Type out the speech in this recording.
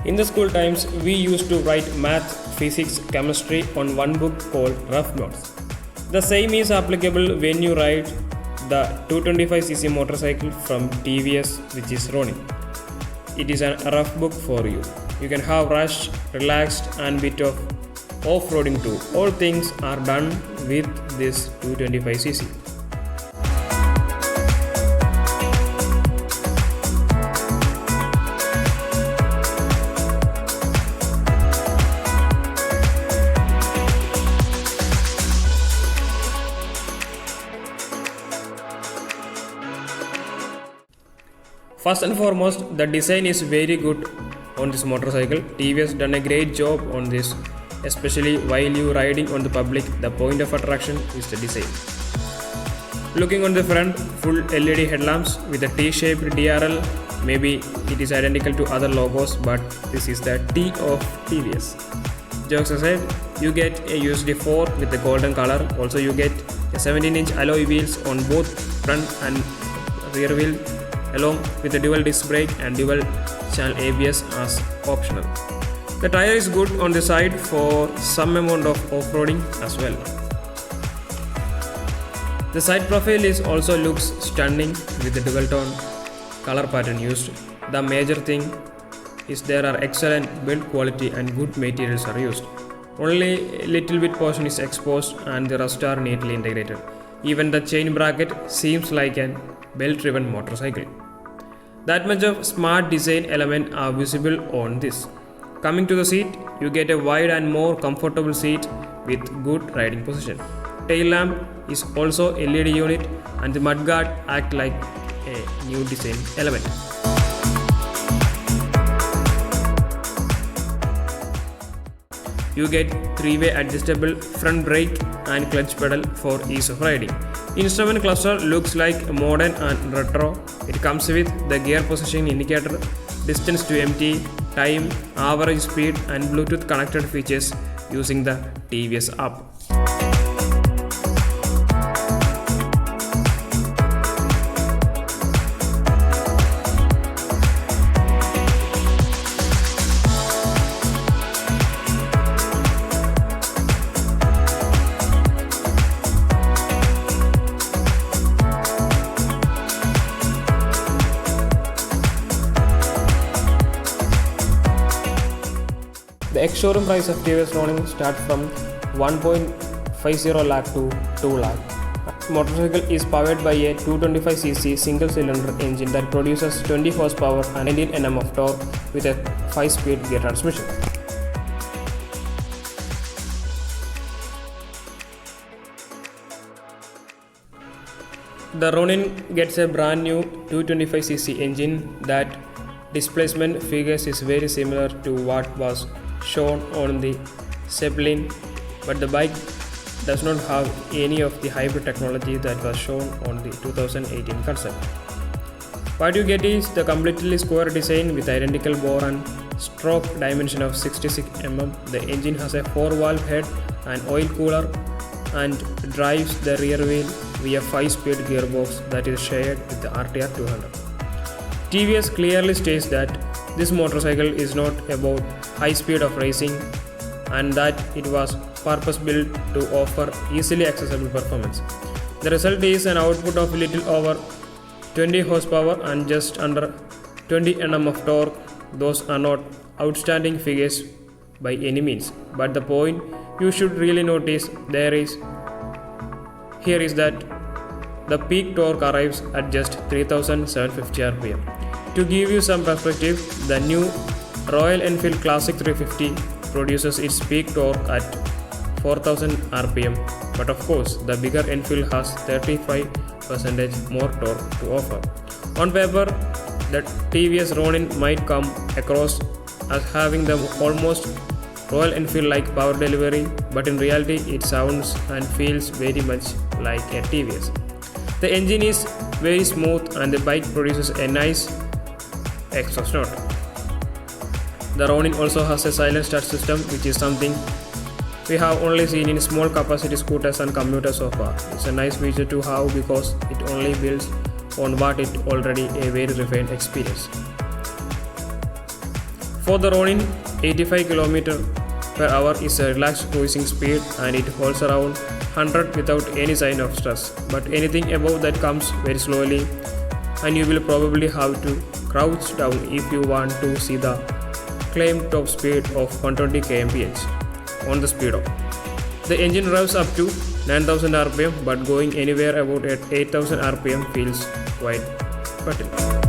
In the school times, we used to write math, physics, chemistry on one book called rough notes. The same is applicable when you ride the 225cc motorcycle from TVS, which is Ronin. It is a rough book for you. You can have rush, relaxed and bit of off-roading too. All things are done with this 225cc. First and foremost, the design is very good on this motorcycle. TVS done a great job on this, especially while you riding on the public. The point of attraction is the design. Looking on the front, full LED headlamps with a T-shaped DRL. Maybe it is identical to other logos, but this is the T of TVS. Jokes aside, you get a USD 4 with the golden color. Also, you get a 17-inch alloy wheels on both front and rear wheel, along with a dual disc brake and dual channel ABS as optional. The tire is good on the side for some amount of off-roading as well. The side profile is also looks stunning with the dual tone color pattern used. The major thing is there are excellent build quality and good materials are used. Only a little bit portion is exposed and the rest are neatly integrated. Even the chain bracket seems like an belt-driven motorcycle. That much of smart design element are visible on this. Coming to the seat, you get a wide and more comfortable seat with good riding position. Tail lamp is also LED unit and the mudguard act like a new design element. You get 3-way adjustable front brake and clutch pedal for ease of riding. Instrument cluster looks like modern and retro. It comes with the gear positioning indicator, distance to empty, time, average speed and Bluetooth connected features using the TVS app. The ex-showroom price of TVS Ronin starts from 1.50 lakh to 2 lakh. Motorcycle is powered by a 225cc single-cylinder engine that produces 20 horsepower and 19 Nm of torque with a 5-speed gear transmission. The Ronin gets a brand new 225cc engine that displacement figures is very similar to what was shown on the Zeppelin, but the bike does not have any of the hybrid technology that was shown on the 2018 concept. What you get is the completely square design with identical bore and stroke dimension of 66 mm. The engine has a 4-valve head and oil cooler and drives the rear wheel via 5-speed gearbox that is shared with the RTR 200. TVS clearly states that this motorcycle is not about high speed of racing and that it was purpose-built to offer easily accessible performance. The result is an output of little over 20 horsepower and just under 20 Nm of torque. Those are not outstanding figures by any means, but the point you should really notice here is that the peak torque arrives at just 3750 rpm. To give you some perspective, the new Royal Enfield Classic 350 produces its peak torque at 4000 rpm, but of course the bigger Enfield has 35% more torque to offer. On paper, the TVS Ronin might come across as having the almost Royal Enfield like power delivery, but in reality it sounds and feels very much like a TVS. The engine is very smooth and the bike produces a nice exhaust note. The Ronin also has a silent start system, which is something we have only seen in small capacity scooters and commuters so far. It's a nice feature to have because it only builds on what it already a very refined experience. For the Ronin, 85 km per hour is a relaxed cruising speed and it holds around 100 without any sign of stress. But anything above that comes very slowly and you will probably have to crouch down if you want to see the claimed top speed of 120 kmph on the speedo. The engine revs up to 9000 rpm but going anywhere about at 8000 rpm feels quite fertile.